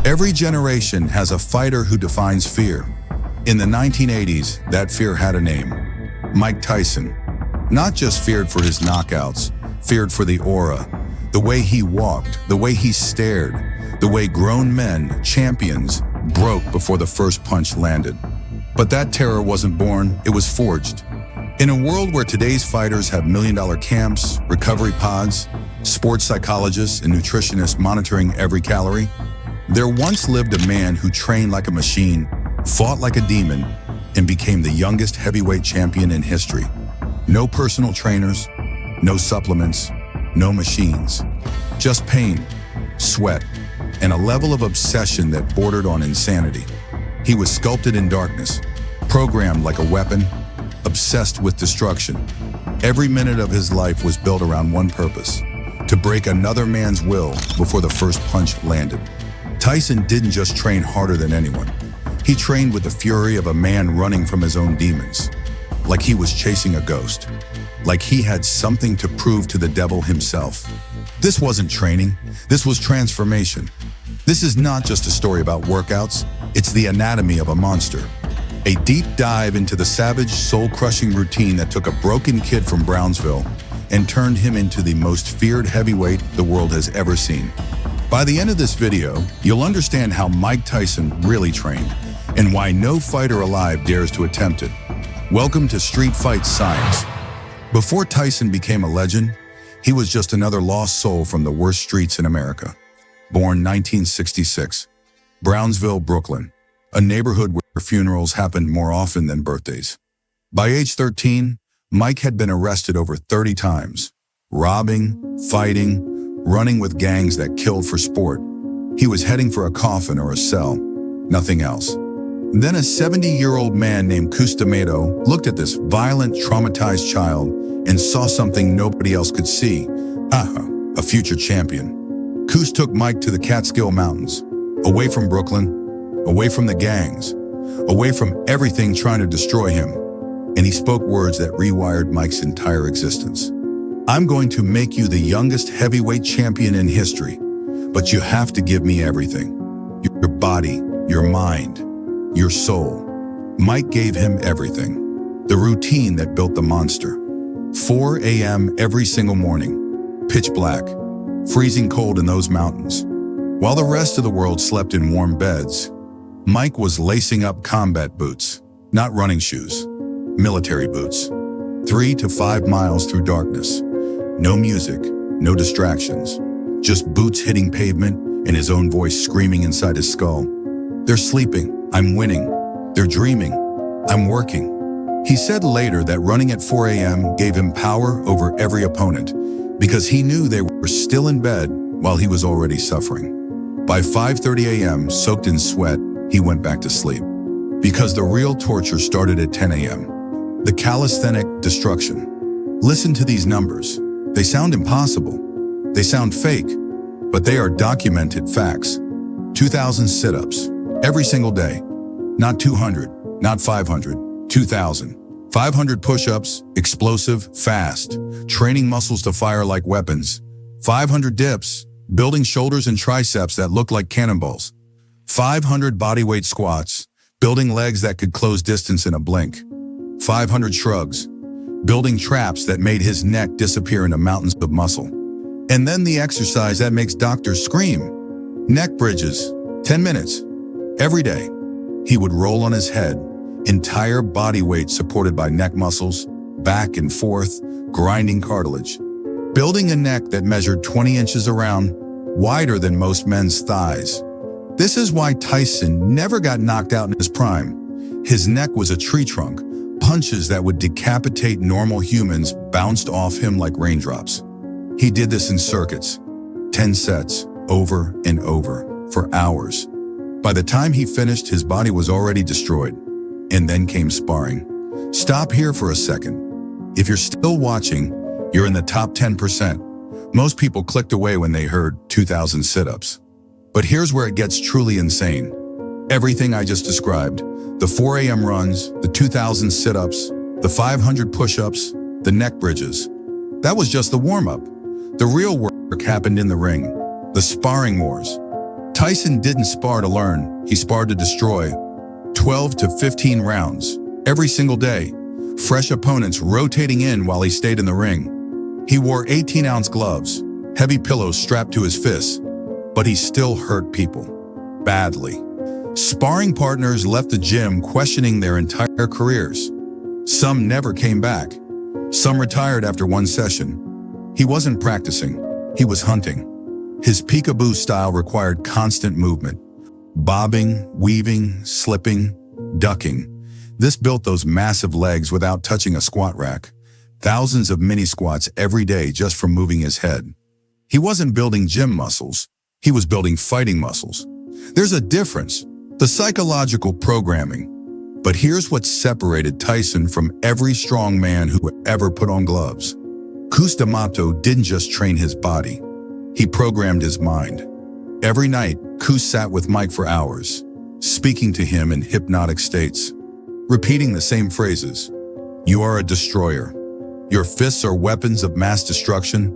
Every generation has a fighter who defines fear. In the 1980s, that fear had a name: Mike Tyson. Not just feared for his knockouts, feared for the aura, the way he walked, the way he stared, the way grown men, champions, broke before the first punch landed. But that terror wasn't born, it was forged. In a world where today's fighters have million-dollar camps, recovery pods, sports psychologists, and nutritionists monitoring every calorie, there once lived a man who trained like a machine, fought like a demon, and became the youngest heavyweight champion in history. No personal trainers, no supplements, no machines. Just pain, sweat, and a level of obsession that bordered on insanity. He was sculpted in darkness, programmed like a weapon, obsessed with destruction. Every minute of his life was built around one purpose: to break another man's will before the first punch landed. Tyson didn't just train harder than anyone. He trained with the fury of a man running from his own demons, like he was chasing a ghost, like he had something to prove to the devil himself. This wasn't training, this was transformation. This is not just a story about workouts, it's the anatomy of a monster. A deep dive into the savage, soul-crushing routine that took a broken kid from Brownsville and turned him into the most feared heavyweight the world has ever seen. By the end of this video, you'll understand how Mike Tyson really trained and why no fighter alive dares to attempt it. Welcome to Street Fight Science. Before Tyson became a legend, he was just another lost soul from the worst streets in America. Born 1966, Brownsville, Brooklyn, a neighborhood where funerals happened more often than birthdays. By age 13, Mike had been arrested over 30 times, robbing, fighting, running with gangs that killed for sport. He was heading for a coffin or a cell, nothing else. Then a 70-year-old man named Cus D'Amato looked at this violent, traumatized child and saw something nobody else could see. A future champion. Cus took Mike to the Catskill Mountains, away from Brooklyn, away from the gangs, away from everything trying to destroy him. And he spoke words that rewired Mike's entire existence. I'm going to make you the youngest heavyweight champion in history, but you have to give me everything. Your body, your mind, your soul. Mike gave him everything. The routine that built the monster. 4 a.m. every single morning, pitch black, freezing cold in those mountains. While the rest of the world slept in warm beds, Mike was lacing up combat boots, not running shoes, military boots. 3 to 5 miles through darkness. No music, no distractions, just boots hitting pavement and his own voice screaming inside his skull. They're sleeping, I'm winning. They're dreaming, I'm working. He said later that running at 4 a.m. gave him power over every opponent because he knew they were still in bed while he was already suffering. By 5:30 a.m., soaked in sweat, he went back to sleep. Because the real torture started at 10 a.m. The calisthenic destruction. Listen to these numbers. They sound impossible. They sound fake, but they are documented facts. 2,000 sit-ups every single day. Not 200, not 500, 2,000. 500 push-ups, explosive, fast, training muscles to fire like weapons. 500 dips, building shoulders and triceps that look like cannonballs. 500 bodyweight squats, building legs that could close distance in a blink. 500 shrugs, building traps that made his neck disappear into mountains of muscle. And then the exercise that makes doctors scream. Neck bridges, 10 minutes, every day. He would roll on his head, entire body weight supported by neck muscles, back and forth, grinding cartilage. Building a neck that measured 20 inches around, wider than most men's thighs. This is why Tyson never got knocked out in his prime. His neck was a tree trunk. Punches that would decapitate normal humans bounced off him like raindrops. He did this in circuits, 10 sets, over and over, for hours. By the time he finished, his body was already destroyed. And then came sparring. Stop here for a second. If you're still watching, you're in the top 10%. Most people clicked away when they heard 2,000 sit-ups. But here's where it gets truly insane. Everything I just described, the 4 a.m. runs, the 2,000 sit-ups, the 500 push-ups, the neck bridges. That was just the warm-up. The real work happened in the ring, the sparring wars. Tyson didn't spar to learn, he sparred to destroy. 12 to 15 rounds, every single day. Fresh opponents rotating in while he stayed in the ring. He wore 18-ounce gloves, heavy pillows strapped to his fists, but he still hurt people. Badly. Sparring partners left the gym questioning their entire careers. Some never came back. Some retired after one session. He wasn't practicing, he was hunting. His peekaboo style required constant movement. Bobbing, weaving, slipping, ducking. This built those massive legs without touching a squat rack. Thousands of mini squats every day just from moving his head. He wasn't building gym muscles, he was building fighting muscles. There's a difference, the psychological programming. But here's what separated Tyson from every strong man who ever put on gloves. Cus D'Amato didn't just train his body, he programmed his mind. Every night, Cus sat with Mike for hours, speaking to him in hypnotic states, repeating the same phrases. You are a destroyer. Your fists are weapons of mass destruction.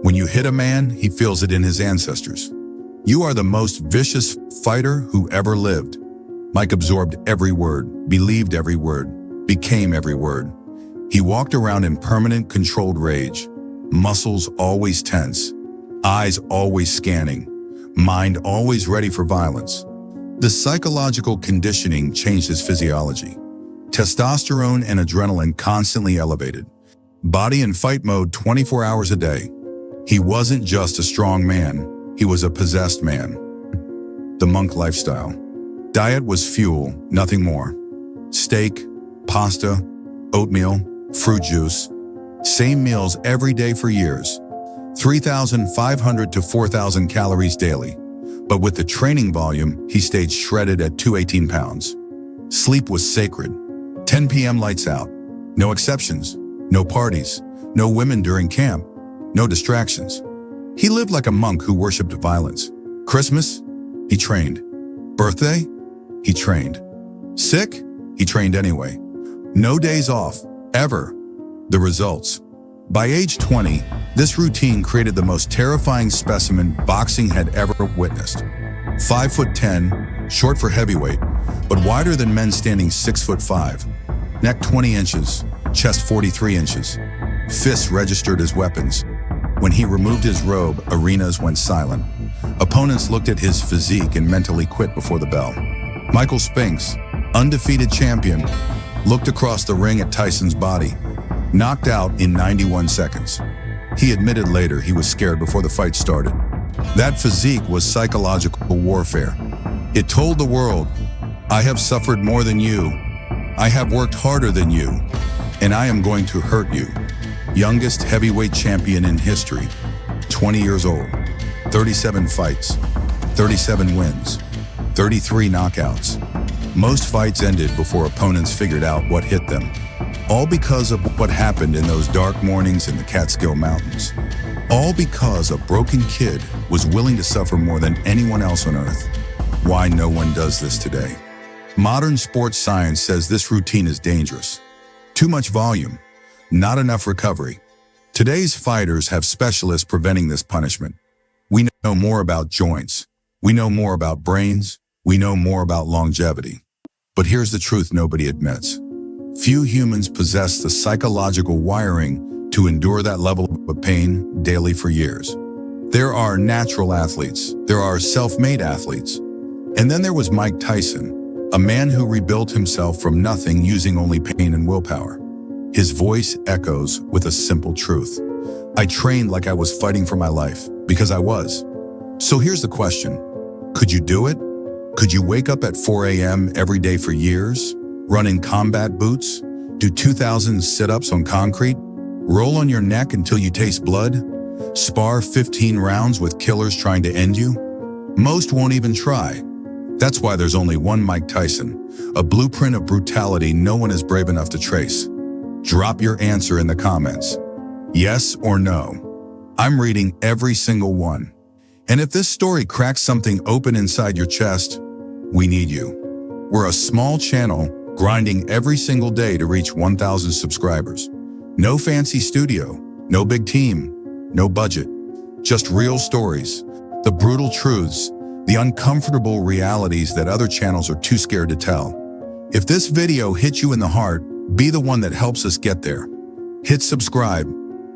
When you hit a man, he feels it in his ancestors. You are the most vicious fighter who ever lived. Mike absorbed every word, believed every word, became every word. He walked around in permanent controlled rage, muscles always tense, eyes always scanning, mind always ready for violence. The psychological conditioning changed his physiology. Testosterone and adrenaline constantly elevated. Body in fight mode 24 hours a day. He wasn't just a strong man, he was a possessed man. The monk lifestyle. Diet was fuel, nothing more. Steak, pasta, oatmeal, fruit juice. Same meals every day for years. 3,500 to 4,000 calories daily. But with the training volume, he stayed shredded at 218 pounds. Sleep was sacred. 10 p.m. lights out. No exceptions. No parties. No women during camp. No distractions. He lived like a monk who worshipped violence. Christmas? He trained. Birthday? He trained. Sick? He trained anyway. No days off, ever. The results. By age 20, this routine created the most terrifying specimen boxing had ever witnessed. 5'10", short for heavyweight, but wider than men standing 6'5". Neck 20 inches, chest 43 inches. Fists registered as weapons. When he removed his robe, arenas went silent. Opponents looked at his physique and mentally quit before the bell. Michael Spinks, undefeated champion, looked across the ring at Tyson's body, knocked out in 91 seconds. He admitted later he was scared before the fight started. That physique was psychological warfare. It told the world, I have suffered more than you. I have worked harder than you, and I am going to hurt you. Youngest heavyweight champion in history, 20 years old, 37 fights, 37 wins, 33 knockouts. Most fights ended before opponents figured out what hit them. All because of what happened in those dark mornings in the Catskill Mountains. All because a broken kid was willing to suffer more than anyone else on earth. Why no one does this today? Modern sports science says this routine is dangerous. Too much volume, not enough recovery. Today's fighters have specialists preventing this punishment. We know more about joints. We know more about brains. We know more about longevity. But here's the truth nobody admits. Few humans possess the psychological wiring to endure that level of pain daily for years. There are natural athletes. There are self-made athletes. And then there was Mike Tyson, a man who rebuilt himself from nothing using only pain and willpower. His voice echoes with a simple truth. I trained like I was fighting for my life, because I was. So here's the question. Could you do it? Could you wake up at 4 a.m. every day for years? Run in combat boots, do 2,000 sit-ups on concrete, roll on your neck until you taste blood, spar 15 rounds with killers trying to end you? Most won't even try. That's why there's only one Mike Tyson, a blueprint of brutality no one is brave enough to trace. Drop your answer in the comments. Yes or no. I'm reading every single one. And if this story cracks something open inside your chest, we need you. We're a small channel grinding every single day to reach 1,000 subscribers. No fancy studio, no big team, no budget. Just real stories, the brutal truths the uncomfortable realities that other channels are too scared to tell. If this video hits you in the heart, be the one that helps us get there. Hit subscribe.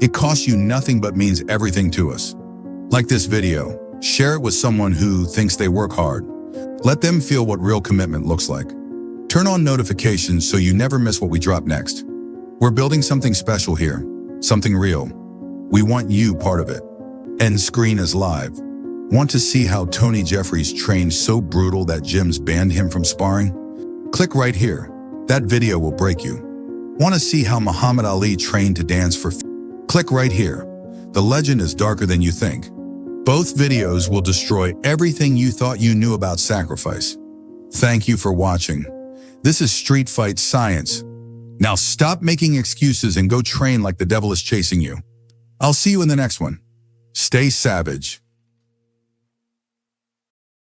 It costs you nothing but means everything to us. Like this video, share it with someone who thinks they work hard. Let them feel what real commitment looks like. Turn on notifications so you never miss what we drop next. We're building something special here, something real. We want you part of it. End screen is live. Want to see how Tony Jeffries trained so brutal that gyms banned him from sparring? Click right here. That video will break you. Want to see how Muhammad Ali trained to dance for Click right here. The legend is darker than you think. Both videos will destroy everything you thought you knew about sacrifice. Thank you for watching. This is Street Fight Science. Now stop making excuses and go train like the devil is chasing you. I'll see you in the next one. Stay savage.